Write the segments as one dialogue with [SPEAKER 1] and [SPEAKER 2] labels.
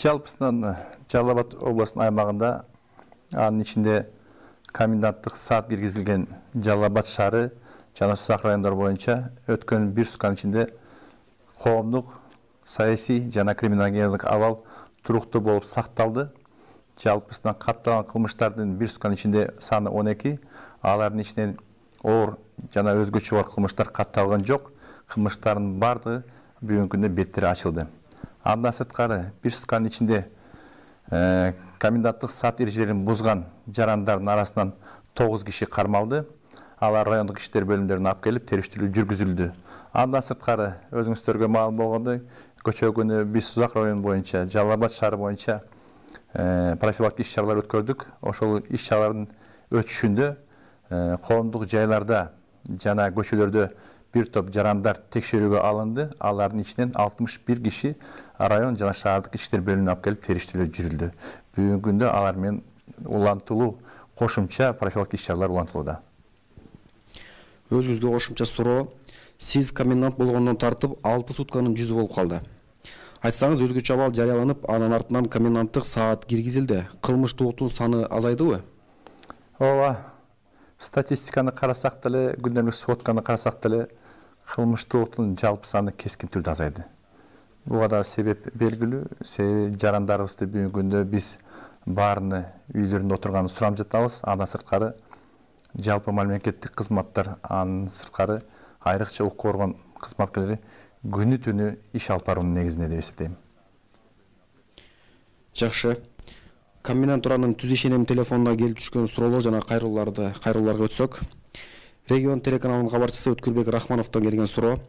[SPEAKER 1] Жалпысынан Жалал Абад областының аймағында анын ичинде коменданттык саат киргизилген Жалал Абад шаары жана Сузак райондору боюнча өткөн бир сутканын ичинде коомдук, саясий жана криминогендик абал туруктуу болуп сакталды. Жалпысынан катталган кылмыштардын бир сутканын ичинде саны 12, алардын ичинен оор жана өзгөчө бар кылмыштар катталган жок. Кылмыштардын бардыгы бүгүнкү күндө беттери ачылды. Андан сырткары бир сутканын ичинде коменданттык саат эрежелерин бузган жарандардын арасынан 9 киши кармалды. Алар райондук иштер бөлүмдөрүнө алып келип териштирүү жүргүзүлдү. Андан сырткары өзүңүздөргө маалым болгондой, көчө күнү биз Сузак району боюнча, Жалал Абад шаары боюнча профилактик иш-чаралар өткөрдүк. Ошол иш-чаралардын өтүшүндө коомдук жайларда жана көчөлөрдө bir топ жарандар текшерүүгө алынды. Алардын ичинен 61 киши район жана шаардык иштер бөлүмүнө алып келип териштирүү жүрүлдү. Бүгүнкү күндө алар менен улантылуу кошумча профилактик иш-чаралар улантылууда.
[SPEAKER 2] Өзүңүзгө кошумча суроо. Сиз комендант болгондон тартып 6 сутканын жүзү болуп калды. Айтсаңыз, өзгөчө абал жарыяланып, анын артынан коменданттык саат киргизилди. Кылмыштуулуктун саны азайдыбы?
[SPEAKER 1] Ооба. Статистиканы карасак деле, күндөлүк сводканы карасак деле, кылмыштуулуктун жалпы саны кескин түрдө азайды. Буга да себеп белгилүү. Себеби жарандарыбызды бүгүнкү күндө биз баарыны үйлөрүндө отурганын сурамып жатабыз. Андан сырткары жалпы мамлекеттик кызматтар, анын сырткары айрыкча укук коргон кызматкерлери күнү түнү иш алып баруунун негизинде деп эсептейм.
[SPEAKER 2] Жакшы. Комендант Туранын түз ишенем телефонуна келип түшкөн суроолор жана кайрылууларга өтсөк. Регион телеканалынын кабарчысы Өткүлбек Рахмановдон келген суроо.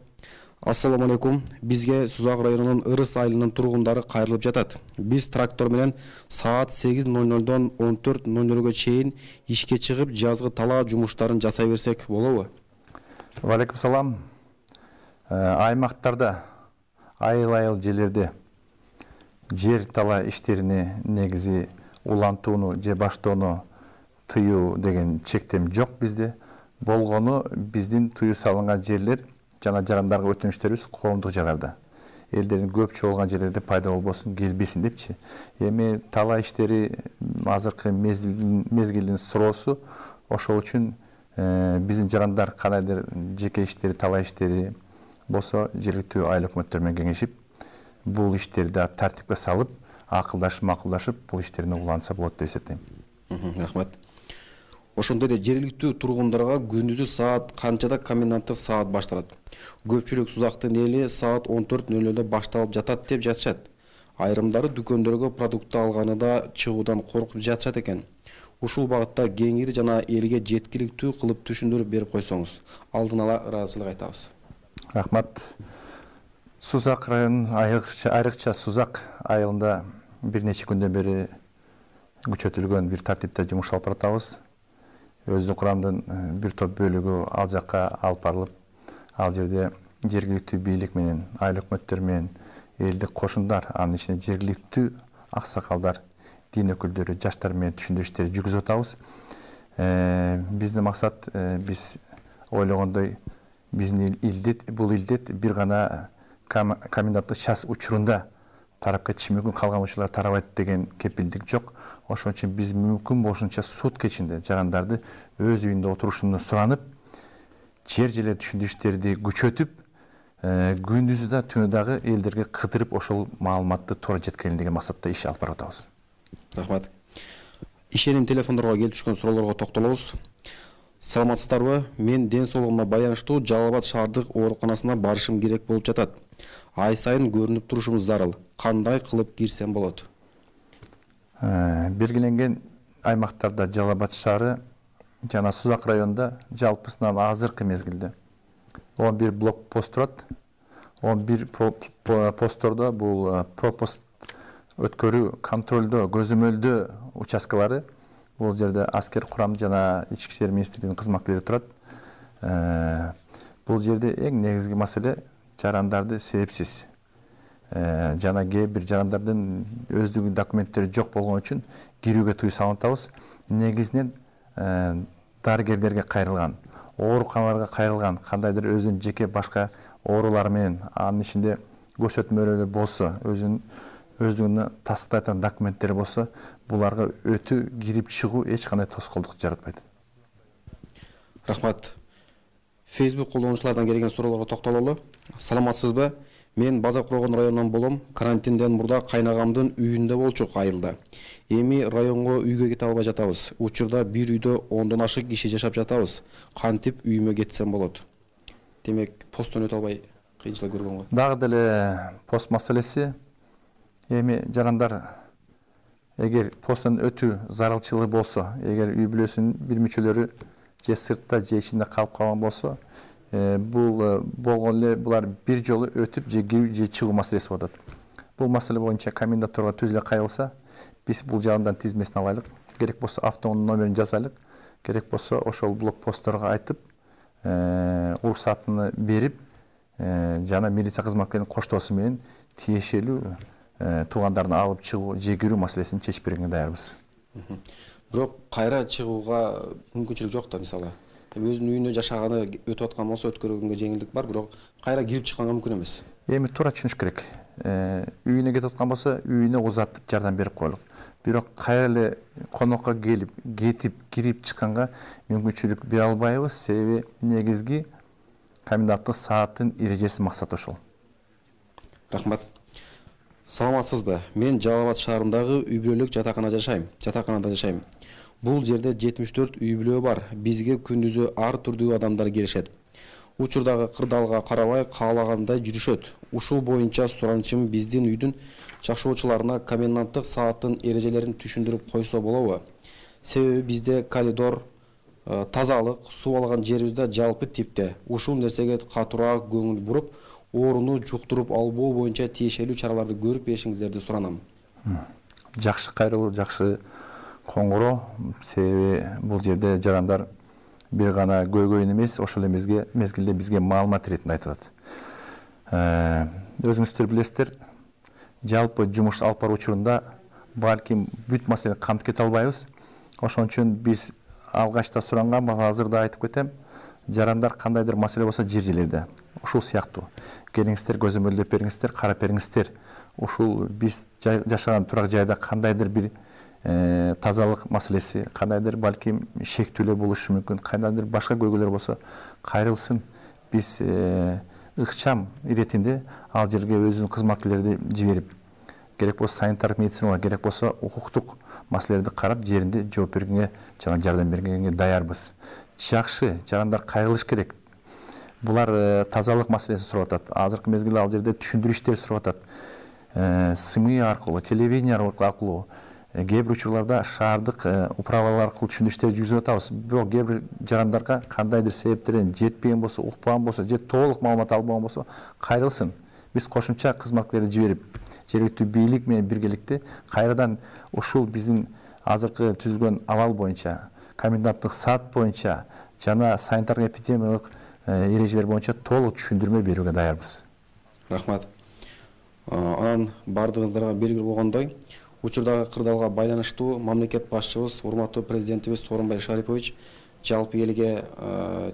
[SPEAKER 2] Ассаламу алейкум. Бизге Сузак районунун Ырыс айылынын тургундары кайрылып жатат. Биз трактор менен саат 8:00дон 14:00га чейин ишке чыгып, жазгы талаа жумуштарын жасай берсек болобу?
[SPEAKER 1] Валейкум салам. Аймактарда айыл жерлерде жер талаа иштерине негизи улантууну же баштоону тыюу деген чектем жок бизде. Болгону биздин тыюу салынган жерлер жана жарандарга өтүнүштөрүбүз коомдук жайларда. Элдердин көпчү болгон жерлерде пайда болбосун, келбесин депчи. Эми талаа иштери азыркы мезгилдин суроосу, ошол үчүн биздин жарандар кандайдыр жеке иштери, талаа иштери болсо жергиликтүү айыл өкмөттөр менен кеңешип, бул иштерди тартипке салып, макулдашып, бул иштерине улантса болот деп эсептейм.
[SPEAKER 2] Рахмат. Ошондой эле жергиликтүү тургундарга күндүзү саат канчада коменданттык саат башталат? Көпчүлүк Сузактын эли саат 14:00дө башталып жатат деп жатышат. Айрымдары дүкөндөргө продукт алганы да чыгуудан коркуп жатышат экен. Ушул багытта кеңири жана элге жеткиликтүү кылып түшүндүрүп берип койсоңуз, алдын ала ыраазычылык айтабыз.
[SPEAKER 1] Рахмат. Сузак районунун айрыкча Сузак айылында бир нече күндөн бери күчөтүлгөн бир тартипте жумуш алып баратабыз. Өздүк курамдын бир топ бөлүгү ал жакка алып барылып, ал жерде жергиликтүү бийлик менен, айыл өкмөттөр менен, элдик кошундар, анын ичинде жергиликтүү аксакалдар, дин өкүлдөрү, жаштар менен түшүндүрүштөр жүргүзүп атабыз. Биздин максат, биз ойлогондой, биздин бул илдет бир гана коменданттык час учурунда тарапка чыгышы мүмкүн, калган учурлар тарабайт деген кепилдик жок. Ошон үчүн биз мүмкүн болушунча сутка ичинде жарандарды өз үйүндө отурушуну суранып, жер түшүндүрүштөрдү күчөтүп, күндүзү да түнү дагы элдерге кыдырып ошол маалыматты туура жеткирелин деген максатта иш алып барып атабыз.
[SPEAKER 2] Рахмат. Ишеним телефондорго келип түшкөн суроолорго токтолобуз. Саламатсыздарбы? Мен ден соолугума байланыштуу Жалал Абад шаардык ооруканасына барышым керек болуп жатат. Ай сайын көрүнүп турушумуз зарыл. Кандай кылып кирсем болот?
[SPEAKER 1] Белгиленген аймактарда Жалал Абад шаары жана Сузак районунда жалпысынан азыркы мезгилде 11 блокпост турат. 11 посттордо бул пропуск өткөрүү, контролдоо, көзөмөлдөө участкалары. Бул жерде аскер курам жана ички иштер министрлигинин кызматкерлери турат. Бул жерде эң негизги маселе жарандарды себепсиз жана кээ бир жарандардын өздүгүнүн документтери жок болгон үчүн кирүүгө тыюу салынып атабыз. Негизинен дарыгерлерге кайрылган, ооруканаларга кайрылган, кандайдыр өзүнүн жеке башка оорулары менен, анын ичинде көрсөтмөлөрү болсо, өздігіні тастайтын документтер болса, бұларға өтü кирип чыгуу эч кандай тоскоолдук жаратпайт.
[SPEAKER 2] Рахмат. Facebook колдонуучулардан келген суроолорго токтололу. Саламатсызбы? Мен База Кургон районунан болом. Карантинден мурда кайнагамдын үйүндө болчук айылда. Эми районго үйгө кете албай жатабыз. Учурда бир үйдө 10дон ашык киши жашап жатабыз. Кантип үйүмө кетсем болот? Демек, посттон өтө албай кыйынчылык көргөн го.
[SPEAKER 1] Дагы деле пост маселеси. Эми жарандар эгер посттон өтүү зарылчылыгы болсо, эгер үй бүлөсүнүн бир мүчөлөрү же сыртта же ичинде калып калган болсо, бул болгон эле булар бир жолу өтүп же кирип же чыгуу маселеси болот. Бул маселе боюнча комендатурга түзүлө кайрылса, биз бул жагынан тизмесин алайлык. Керек болсо автоунун номерин жазайлык. Керек болсо ошол блокпостторго айтып, уруксатыны берип, жана милиция кызматкеринин коштоосу менен тиешелүү туугандарын алып чыгуу же кирүү маселесин чечип бергенге даярбыз.
[SPEAKER 2] Бирок кайра чыгууга мүмкүнчүлүк жок да, мисалы. Өзүнүн үйүндө жашаганы өтүп аткан болсо өткөргөнгө жеңилдик бар, бирок кайра кирип чыкканга мүмкүн эмес.
[SPEAKER 1] Эми туура түшүнүш керек. Үйүнө кетип аткан болсо, үйүнө узатып жардам берип коелук. Бирок кайра эле конокко келип, кетип, кирип чыкканга мүмкүнчүлүк бере албайбыз, себеби негизги коменданттык сааттын эрежеси максаты ошол.
[SPEAKER 2] Рахмат. Саламатсызбы? Мен Жалал Абад шаарындагы үй бүлөлүк жатаканада жашайм. Бул жерде 74 үй бүлө бар. Бизге күндүзү ар түрдүү адамдар келишет. Учурдагы кырдаалга карабай каалагандай жүрүшөт. Ушул боюнча суранычым биздин үйдүн жашоочуларына коменданттык сааттын эрежелерин түшүндүрүп койсо болобу? Себеби бизде коридор, тазалык, суу алган жерибизде жалпы типте. Ушул нерсеге катуураак көңүл буруп, ооруну жуктуруп албоо боюнча тиешелүү чараларды көрүп беришиңиздерди суранам.
[SPEAKER 1] Жакшы кайрылуу, жакшы коңгуроо, себеби бул жерде жарандар бир гана көйгөйүн эмес, ошол мезгилде бизге маалымат иретинде айтып атат. Өзүңүздөр билесиздер, жалпы жумуш алып баруу учурунда балким бүт маселени камтып кете албайбыз. Ошон үчүн биз алгачта суранган, азыр да айтып кетем, жарандар кандайдыр маселе болсо жер-жерлерде. Ушул сыяктуу. Келиңиздер, көзөмөлдөп бериңиздер, карап бериңиздер. Ушул биз жашаган турак жайда кандайдыр бир тазалык маселеси, кандайдыр балким шектүүлөр болушу мүмкүн, кандайдыр башка көйгөйлөр болсо кайрылсын. Биз ыкчам иретинде ал жерге өзүнүн кызматкерлерди жиберип, керек болсо санитардык медициналык, керек болсо укуктук маселелерди карап, жеринде жооп бергенге, жардам бергенге даярбыз. Жакшы, жарандар кайрылыш керек. Булар тазалык маселесин сурап атат. Азыркы мезгилде ал жерде түшүндүрүү иштери сурап атат. СМИ аркылуу, телевидение аркылуу, кээ бир учурларда шаардык управалар аркылуу түшүндүрүү иштери жүргүзүп атабыз. Бирок кээ бир жарандарга кандайдыр себептерден жетпеген болсо, укпаган болсо, же толук маалымат албаган болсо, кайрылсын. Биз кошумча кызматкерлерди жиберип, жергиликтүү бийлик менен биргеликте кайрадан ушул биздин азыркы түзүлгөн абал боюнча, коменданттык саат боюнча жана санитардык эпидемиялык эрежелер боюнча толук түшүндүрмө берүүгө даярбыз.
[SPEAKER 2] Рахмат. Анан бардыгыңыздарга белгилүү болгондой, учурдагы кырдаалга байланыштуу мамлекет башчыбыз, урматтуу президентибиз Сооронбай Шарипович жалпы элге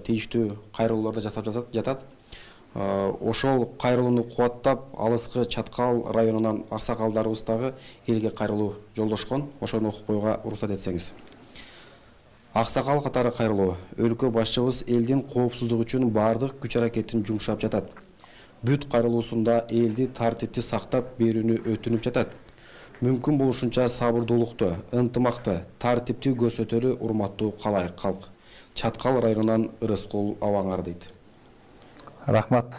[SPEAKER 2] тийиштүү кайрылууларды жасап жатат. Ошол кайрылууну кубаттап, алыскы Чаткал районунан аксакалдарыбыз дагы элге кайрылуу жолдошкон. Ошону окуп коюуга уруксат этсеңиз. Аксакал катары кайрылуу. Өлкө башчыбыз элдин коопсуздугу үчүн бардык күч аракетин жумшап жатат. Бүт кайрылуусунда элди тартипти сактап берүүнү өтүнүп жатат. Мүмкүн болушунча сабырдуулукту, ынтымакты, тартипти көрсөтөлү урматтуу калк. Чаткал районунан Ырыскул Абаңар дейт.
[SPEAKER 1] Рахмат.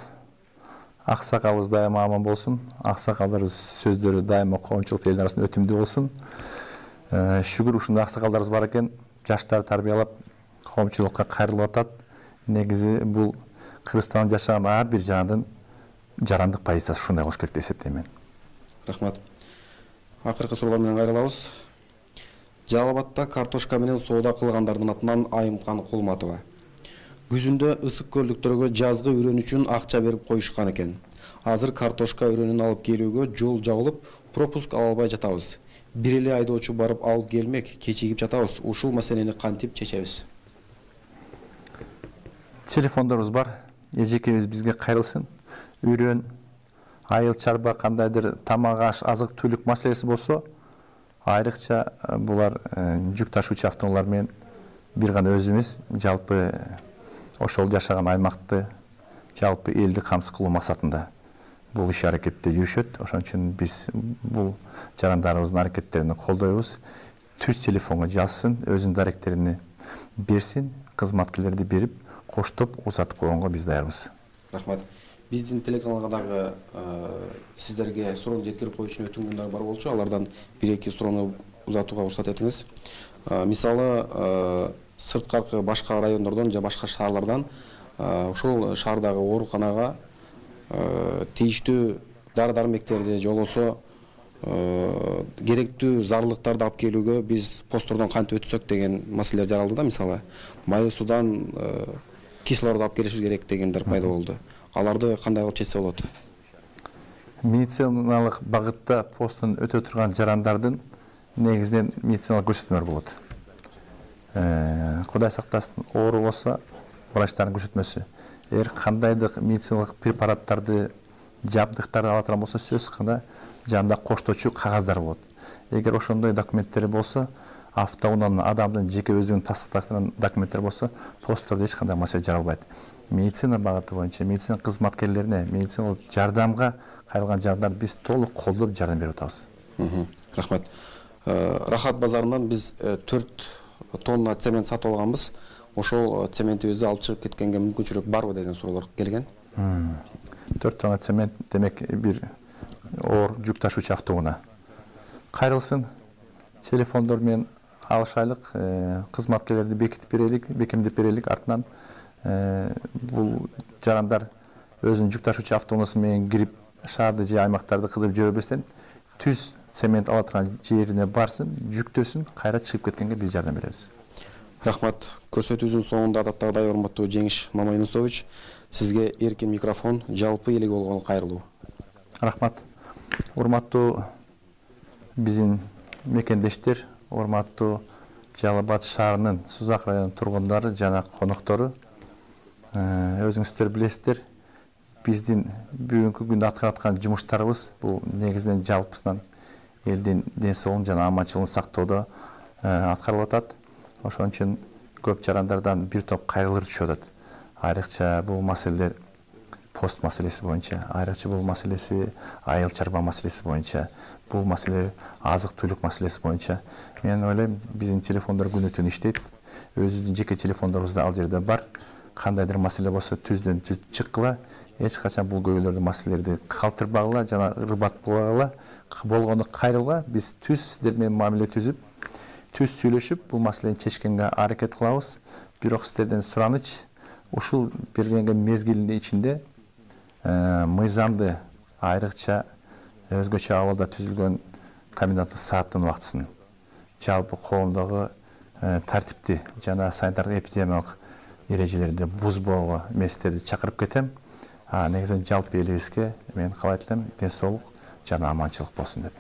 [SPEAKER 1] Аксакалыбыз дайыма аман болсун. Аксакалдарыбыз сөздөрү дайыма коомчулук элдин арасында өтүмдүү болсун. Шүгүр ушундай аксакалдарыбыз бар экен. Жаштар тарбиялап коомчулукка кайрылып атат. Негизи бул Кыргызстанда жашаган ар бир жарандык позициясы ушундай болуш керек деп эсептейм мен.
[SPEAKER 2] Рахмат. Акыркы суроолор менен кайрылабыз. Жалал Абадта картошка менен соода кылгандардын атынан Айымкан Кулматова. Күзүндө ысык көрлүктөргө жазгы үрөн үчүн акча берип коюшкан экен. Азыр картошка үрөнүн алып келүүгө жол жабылып, пропуск ала албай жатабыз. Бир эле айдоочу барып алып келмек, кечигип жатабыз. Ушул маселени кантип чечебиз?
[SPEAKER 1] Телефондорубуз бар. Эжекебиз бизге кайрылсын. Үрөн айыл чарба кандайдыр тамак аш азык түлүк маселеси болсо, айрыкча булар жүк ташуучу автоунаалар менен бир гана өзүбүз жалпы ошол жашаган аймакты жалпы элди камсыз кылуу максатында бул иш аракетте жүрүшөт. Ошон үчүн биз бул жарандарыбыздын аракеттерин колдойбуз. Түз телефонго жазсын, өзүнүн даректерин берсин, кызматкерлерди берип, коштоп узатып койгонго биз даярбыз.
[SPEAKER 2] Рахмат. Биздин телеканалга дагы сиздерге суроону жеткирип коюу үчүн өтүнгөндөр бар болчу. Алардан 1-2 суроону узатууга уруксат этиңиз. Мисалы, сырткаркы башка райондордон же башка шаарлардан ушул шаардагы ооруканага тийиштүү дары-дармектерди же болбосо керектүү зарылдыктарды алып келүүгө биз посттордон кантип өтсөк деген маселелер жаралды да. Мисалы, Майы Судан кислород алып келишибиз керек дегендер пайда болду. Аларды кандай кылып чечсе болот?
[SPEAKER 1] Медициналык багытта посттун өтө турган жарандардын негизинен медициналык көрсөтмөлөр болот. Кудай сактасын, оору болсо врачтардын көрсөтмөсү. Эгер кандайдыр медициналык препараттарды, жабдыктарды ала турган болсо, сөзсүз кандай жанында коштоочу кагаздар болот. Эгер ошондой документтер болсо, автоунаанын адамдын жеке өзүнүн тастыктаган документтер болсо, посттордо эч кандай маселе жаралбайт. Медицина багыты боюнча медицина кызматкерлерине, медициналык жардамга кайрылган жардарды биз толук колдоп жардам берип атабыз.
[SPEAKER 2] Рахмат. Рахат базарынан биз 4 тонна цемент сатып алганбыз. Ошол цементибизди алып чыгып кеткенге мүмкүнчүлүк барбы деген суроолор келген.
[SPEAKER 1] 4 тонна цемент демек бир оор жүк ташуучу автоунаа. Кайрылсын, телефондор менен алышайлык, кызматкерлерди бекемдеп берелик, артынан бул жарандар өзүнүн жүк ташуучу автоунаасы менен кирип шаарды же аймактарды кыдырып жүрө бербестен, түз цемент ала турган жерине барсын, жүктөсүн, кайра чыгып кеткенге биз жардам беребиз.
[SPEAKER 2] Рахмат. Көрсөтүүбүздүн соңунда адаттагыдай урматтуу Жеңиш Мамайнусович, сизге эркин микрофон, жалпы элге болгон кайрылуу.
[SPEAKER 1] Рахмат. Урматтуу биздин мекендештер, урматтуу Жалал Абад шаарынын Сузак районунун тургундары жана коноктору, өзүңүздөр билесиздер, биздин бүгүнкү күндө аткарып аткан жумуштарыбыз бул негизинен жалпысынан элдин ден соолугун жана аманчылыгын сактоодо аткарылып атат. Ошон үчүн көп жарандардан бир топ кайрылуулар түшүп атат. Айрыкча бул маселелер пост маселеси боюнча, айрыкча бул маселеси айыл чарба маселеси боюнча, бул маселе азык түлүк маселеси боюнча. Мен ойлойм, биздин телефондор күнү түн иштейт. Өзүбүздүн жеке телефондорубуз да ал жерде бар. Кандайдыр маселе болсо түздөн түз чыккыла, эч качан бул көйгөйлөрдү, маселелерди калтырбагыла жана ырбатпагыла, болгону кайрылга. Биз түз сиздер менен мамиле түзүп, түз сүйлөшүп, бул маселени чечкенге аракет кылабыз. Бирок сиздерден сураныч, ушул берилген мезгилдин ичинде мыйзамды, айрыкча өзгөчө абалда түзүлгөн коменданттык сааттын убактысын, жалпы коомдогу тартипти жана санитардык эпидемиялык эрежелерди бузбоого эместерди чакырып кетем. Негизинен жалпы элибизге мен каалайт элем, ден соолук жана аманчылык болсун деп.